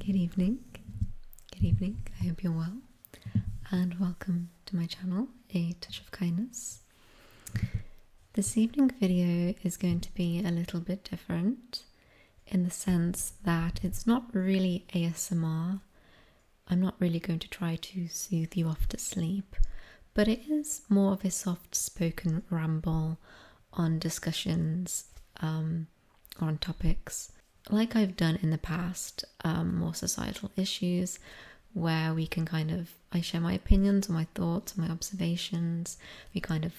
Good evening. Good evening. I hope you're well. And welcome to my channel, A Touch of Kindness. This evening video is going to be a little bit different in the sense that it's not really ASMR. I'm not really going to try to soothe you off to sleep, but it is more of a soft-spoken ramble on discussions or on topics like I've done in the past, more societal issues where we can I share my opinions or my thoughts, my observations. We kind of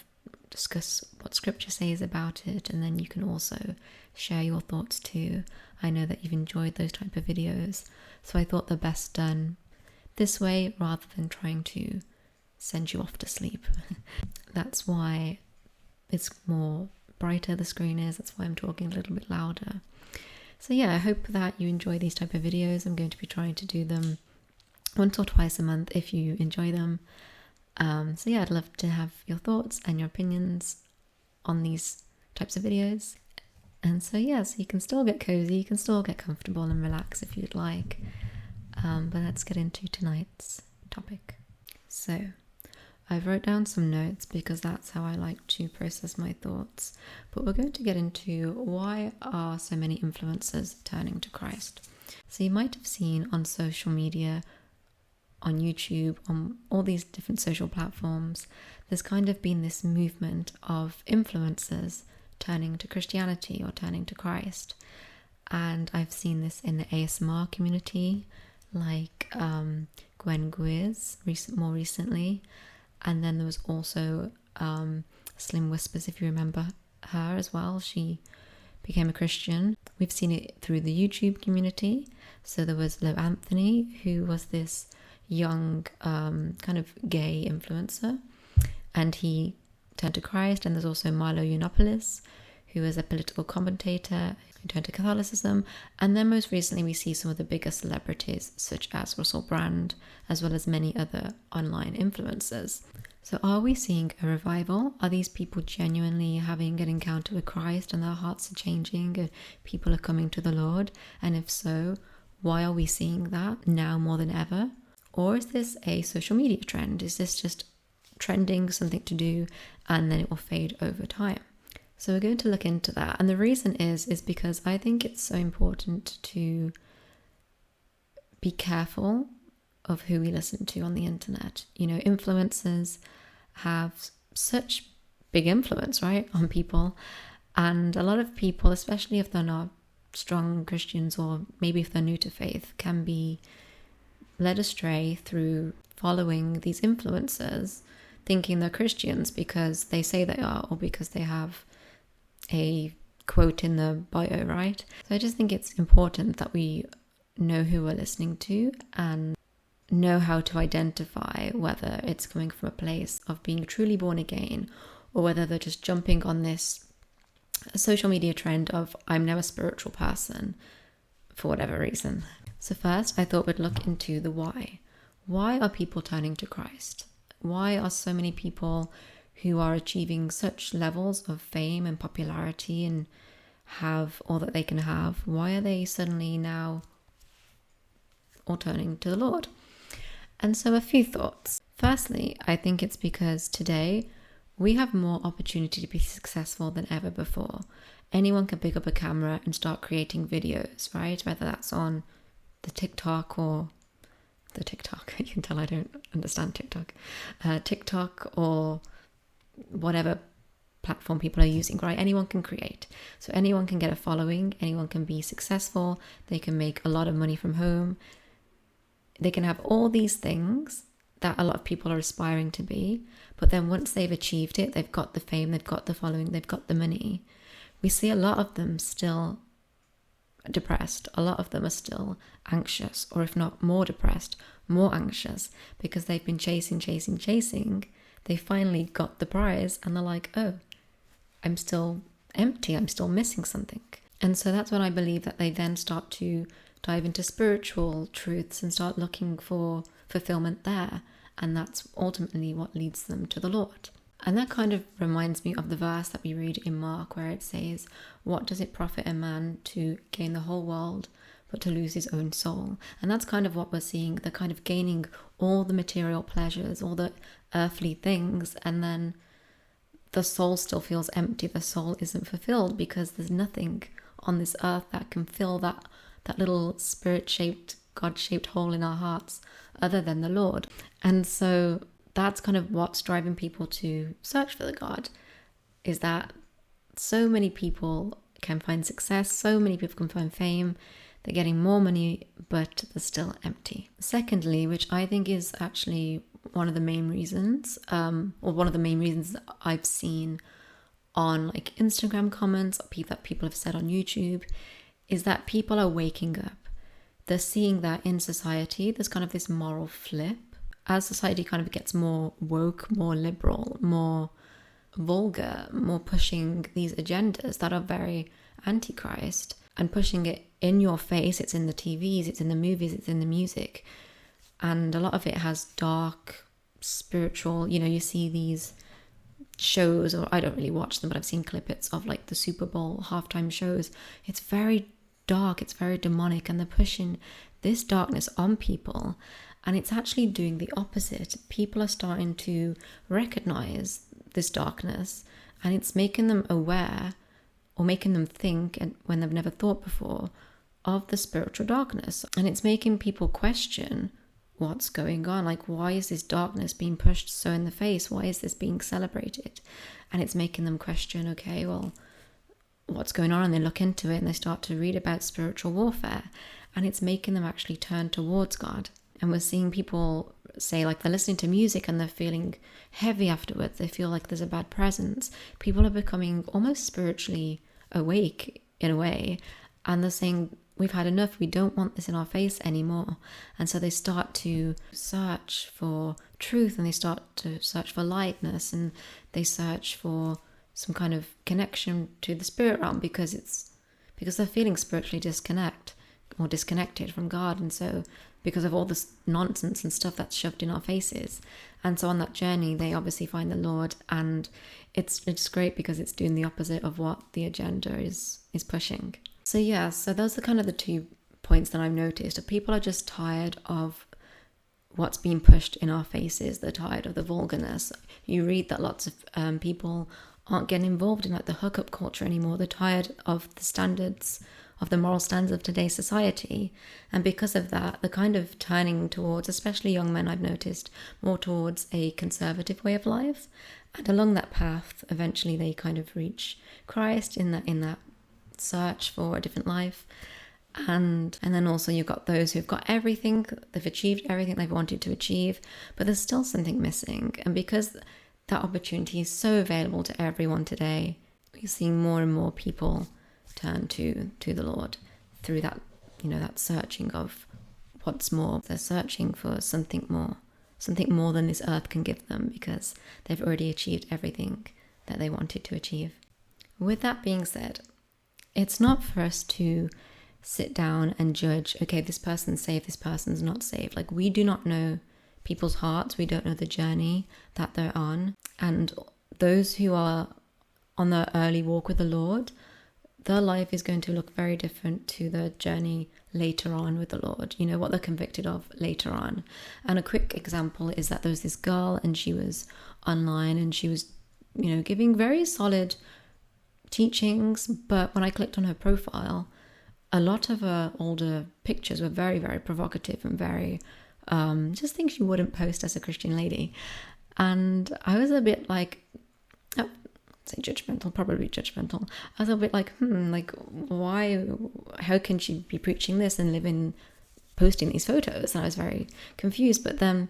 discuss what scripture says about it, and then you can also share your thoughts too. I know that you've enjoyed those type of videos, so I thought the best done this way rather than trying to send you off to sleep. That's why it's more brighter the screen is, that's why I'm talking a little bit louder. So yeah, I hope that you enjoy these type of videos. I'm going to be trying to do them once or twice a month if you enjoy them. So yeah, I'd love to have your thoughts and your opinions on these types of videos. And so yeah, so you can still get cozy, you can still get comfortable and relax if you'd like. But let's get into tonight's topic. So I've wrote down some notes because that's how I like to process my thoughts. But we're going to get into why are so many influencers turning to Christ. So you might have seen on social media, on YouTube, on all these different social platforms, there's kind of been this movement of influencers turning to Christianity or turning to Christ. And I've seen this in the ASMR community, like Gwen Guiz more recently. And then there was also Slim Whispers, if you remember her as well. She became a Christian. We've seen it through the YouTube community. So there was Lo Anthony, who was this young kind of gay influencer, and he turned to Christ. And there's also Milo Yiannopoulos, who is a political commentator who turned to Catholicism. And then most recently we see some of the bigger celebrities such as Russell Brand, as well as many other online influencers. So are we seeing a revival? Are these people genuinely having an encounter with Christ and their hearts are changing and people are coming to the Lord? And if so, why are we seeing that now more than ever? Or is this a social media trend? Is this just trending, something to do, and then it will fade over time? So we're going to look into that. And the reason is because I think it's so important to be careful of who we listen to on the internet. You know, influencers have such big influence, right, on people. And a lot of people, especially if they're not strong Christians or maybe if they're new to faith, can be led astray through following these influencers, thinking they're Christians because they say they are or because they have a quote in the bio, right? So I just think it's important that we know who we're listening to and know how to identify whether it's coming from a place of being truly born again or whether they're just jumping on this social media trend of I'm now a spiritual person for whatever reason. So first, I thought we'd look into the why. Why are people turning to Christ? Why are so many people who are achieving such levels of fame and popularity and have all that they can have, why are they suddenly now all turning to the Lord? And so a few thoughts. Firstly, I think it's because today we have more opportunity to be successful than ever before. Anyone can pick up a camera and start creating videos, right? Whether that's on the TikTok, you can tell I don't understand TikTok, TikTok or whatever platform people are using, right? Anyone can create. So anyone can get a following, anyone can be successful, they can make a lot of money from home. They can have all these things that a lot of people are aspiring to be, but then once they've achieved it, they've got the fame, they've got the following, they've got the money. We see a lot of them still depressed. A lot of them are still anxious, or if not more depressed, more anxious, because they've been chasing. They finally got the prize and they're like, oh, I'm still empty, I'm still missing something. And so that's when I believe that they then start to dive into spiritual truths and start looking for fulfillment there. And that's ultimately what leads them to the Lord. And that kind of reminds me of the verse that we read in Mark where it says, what does it profit a man to gain the whole world but to lose his own soul. And that's kind of what we're seeing. They're kind of gaining all the material pleasures, all the earthly things, and then the soul still feels empty. The soul isn't fulfilled because there's nothing on this earth that can fill that little spirit-shaped, God-shaped hole in our hearts other than the Lord. And so that's kind of what's driving people to search for the God, is that so many people can find success, so many people can find fame, they're getting more money, but they're still empty. Secondly, which I think is actually one of the main reasons, that I've seen on like Instagram comments that people have said on YouTube, is that people are waking up. They're seeing that in society there's kind of this moral flip. As society kind of gets more woke, more liberal, more vulgar, more pushing these agendas that are very anti-Christ and pushing it in your face. It's in the TVs, it's in the movies, it's in the music. And a lot of it has dark, spiritual, you see these shows, or I don't really watch them, but I've seen clippets of like the Super Bowl halftime shows. It's very dark, it's very demonic, and they're pushing this darkness on people. And it's actually doing the opposite. People are starting to recognize this darkness, and it's making them aware, or making them think, and when they've never thought before, of the spiritual darkness. And it's making people question what's going on. Like, why is this darkness being pushed so in the face? Why is this being celebrated? And it's making them question, okay, well, what's going on? And they look into it and they start to read about spiritual warfare, and it's making them actually turn towards God. And we're seeing people say, like, they're listening to music and they're feeling heavy afterwards. They feel like there's a bad presence. People are becoming almost spiritually awake in a way, and they're saying, we've had enough, we don't want this in our face anymore. And so they start to search for truth, and they start to search for lightness, and they search for some kind of connection to the spirit realm, because they're feeling spiritually disconnected from God. And so because of all this nonsense and stuff that's shoved in our faces. And so on that journey, they obviously find the Lord, and it's great because it's doing the opposite of what the agenda is pushing. So those are kind of the 2 points that I've noticed. People are just tired of what's being pushed in our faces. They're tired of the vulgarness. You read that lots of people aren't getting involved in like the hookup culture anymore. They're tired of the moral standards of today's society. And because of that, they're kind of turning towards, especially young men, I've noticed, more towards a conservative way of life. And along that path, eventually they kind of reach Christ in that search for a different life. And then also you've got those who've got everything, they've achieved everything they've wanted to achieve, but there's still something missing. And because that opportunity is so available to everyone today, we're seeing more and more people turn to the Lord through that, that searching of what's more. They're searching for something more than this earth can give them, because they've already achieved everything that they wanted to achieve. With that being said, it's not for us to sit down and judge, okay, this person's saved, this person's not saved. Like, we do not know people's hearts. We don't know the journey that they're on. And those who are on their early walk with the Lord, their life is going to look very different to the journey later on with the Lord, what they're convicted of later on. And a quick example is that there was this girl, and she was online, and she was, giving very solid teachings, but when I clicked on her profile, a lot of her older pictures were very, very provocative and very just things you wouldn't post as a Christian lady. And I was a bit like, probably judgmental. I was a bit like, why, how can she be preaching this and posting these photos? And I was very confused. But then,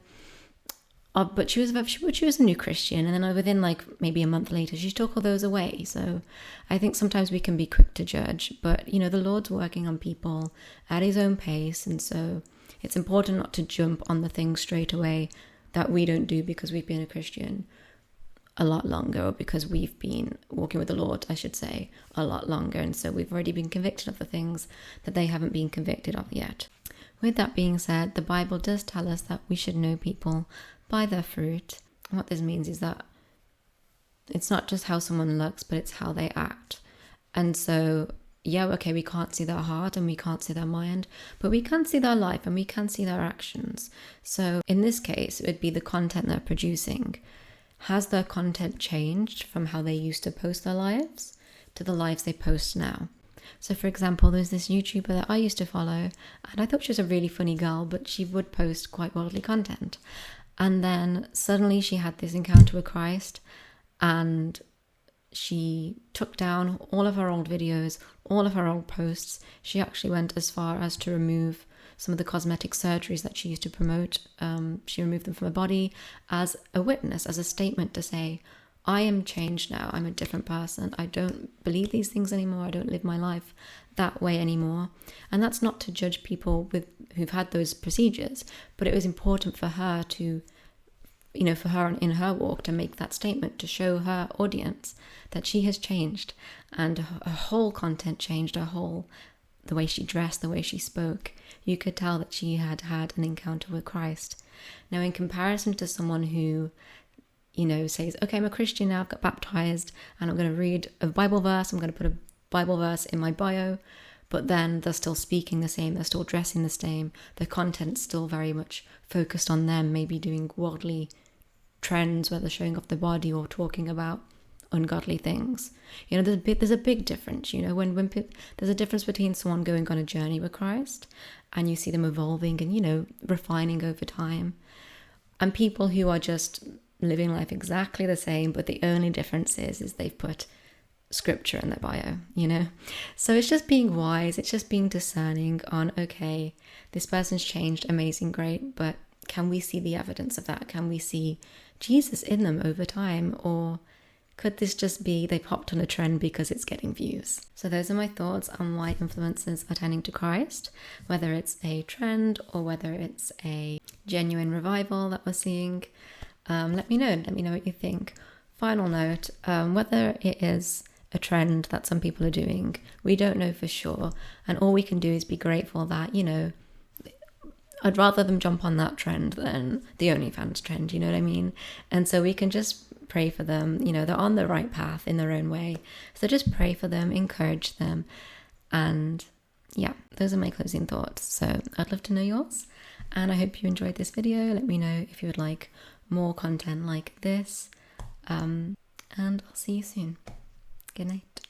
but she was a new Christian, and then within like maybe a month later, she took all those away. So I think sometimes we can be quick to judge, but the Lord's working on people at his own pace. And so it's important not to jump on the things straight away that we don't do because we've been a Christian a lot longer, or because we've been walking with the Lord, I should say, a lot longer. And so we've already been convicted of the things that they haven't been convicted of yet. With that being said, the Bible does tell us that we should know people by their fruit. And what this means is that it's not just how someone looks, but it's how they act. And so yeah, okay, we can't see their heart and we can't see their mind, but we can see their life and we can see their actions. So in this case, it would be the content they're producing. Has their content changed from how they used to post their lives to the lives they post now? So for example, there's this YouTuber that I used to follow, and I thought she was a really funny girl, but she would post quite worldly content. And then suddenly she had this encounter with Christ, and she took down all of her old videos, all of her old posts. She actually went as far as to remove some of the cosmetic surgeries that she used to promote. She removed them from her body as a witness, as a statement to say, I am changed now. I'm a different person. I don't believe these things anymore. I don't live my life that way anymore. And that's not to judge people who've had those procedures, but it was important for her to, for her in her walk to make that statement, to show her audience that she has changed, and her whole content changed, the way she dressed, the way she spoke. You could tell that she had had an encounter with Christ. Now, in comparison to someone who, says, okay, I'm a Christian now, I've got baptized, and I'm going to read a Bible verse, I'm going to put a Bible verse in my bio, but then they're still speaking the same, they're still dressing the same, the content's still very much focused on them, maybe doing worldly trends, whether showing off the body or talking about ungodly things. There's a big difference. When there's a difference between someone going on a journey with Christ and you see them evolving and refining over time, and people who are just living life exactly the same, but the only difference is they've put scripture in their bio. So it's just being wise, it's just being discerning on, okay, this person's changed, amazing, great, but can we see the evidence of that? Can we see Jesus in them over time? Or could this just be they popped on a trend because it's getting views? So those are my thoughts on why influencers are turning to Christ, whether it's a trend or whether it's a genuine revival that we're seeing. Let me know what you think. Final note, whether it is a trend that some people are doing, we don't know for sure, and all we can do is be grateful that, I'd rather them jump on that trend than the OnlyFans trend, you know what I mean? And so we can just pray for them, they're on the right path in their own way. So just pray for them, encourage them. And yeah, those are my closing thoughts. So I'd love to know yours. And I hope you enjoyed this video. Let me know if you would like more content like this. And I'll see you soon. Good night.